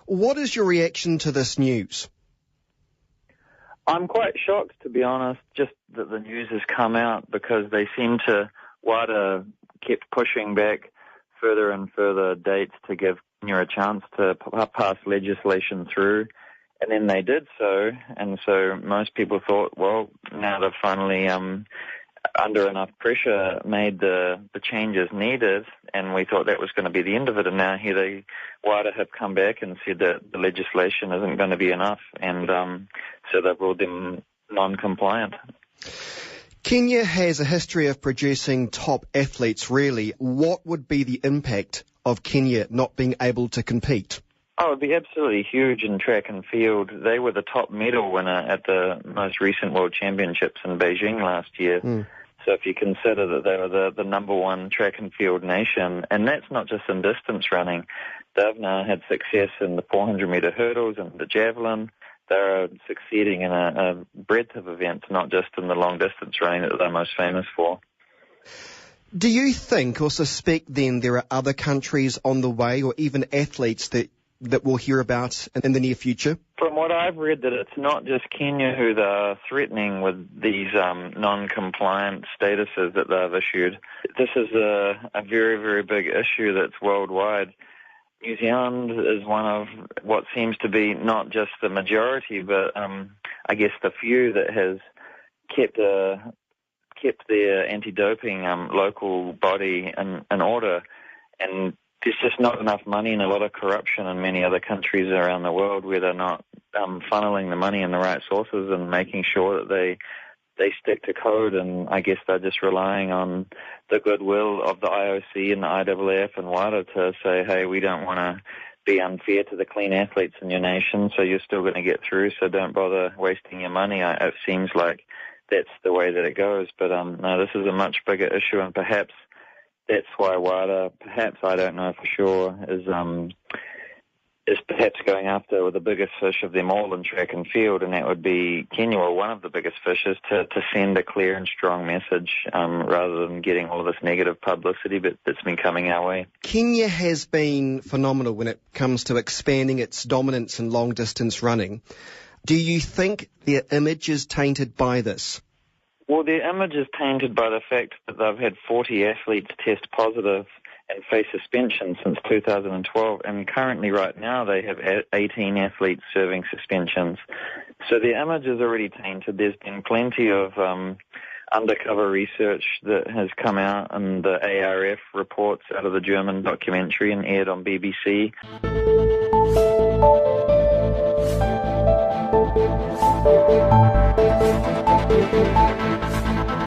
What is your reaction to this news? I'm quite shocked, to be honest, just that the news has come out, because they seem to, WADA kept pushing back further and further dates to give Kenya a chance to pass legislation through, and then they did so, and so most people thought, well, now they've finally, under enough pressure, made the changes needed, and we thought that was going to be the end of it, and now here WADA have come back and said that the legislation isn't going to be enough, and so they've ruled them non-compliant. Kenya has a history of producing top athletes, really. What would be the impact of Kenya not being able to compete? Oh, it'd be absolutely huge in track and field. They were the top medal winner at the most recent World Championships in Beijing last year. So if you consider that they were the number one track and field nation, and that's not just in distance running. They've now had success in the 400-metre hurdles and the javelin. They're succeeding in a breadth of events, not just in the long-distance running that they're most famous for. Do you think or suspect then there are other countries on the way, or even athletes that we'll hear about in the near future? From what I've read, that it's not just Kenya who they're threatening with these non-compliant statuses that they've issued. This is a very, very big issue that's worldwide. New Zealand is one of what seems to be not just the majority, but I guess the few that has kept their anti-doping local body in order. And there's just not enough money and a lot of corruption in many other countries around the world where they're not funneling the money in the right sources and making sure that they stick to code, and I guess they're just relying on the goodwill of the IOC and the IAAF and WADA to say, hey, we don't want to be unfair to the clean athletes in your nation, so you're still going to get through, so don't bother wasting your money. It seems like that's the way that it goes, but no, this is a much bigger issue, and perhaps that's why WADA, perhaps, I don't know for sure, is perhaps going after the biggest fish of them all in track and field, and that would be Kenya, or one of the biggest fishes, to send a clear and strong message rather than getting all of this negative publicity that's been coming our way. Kenya has been phenomenal when it comes to expanding its dominance in long-distance running. Do you think their image is tainted by this? Well, their image is tainted by the fact that they've had 40 athletes test positive and face suspension since 2012, and currently right now they have 18 athletes serving suspensions. So their image is already tainted. There's been plenty of undercover research that has come out, and the ARF reports out of the German documentary and aired on BBC.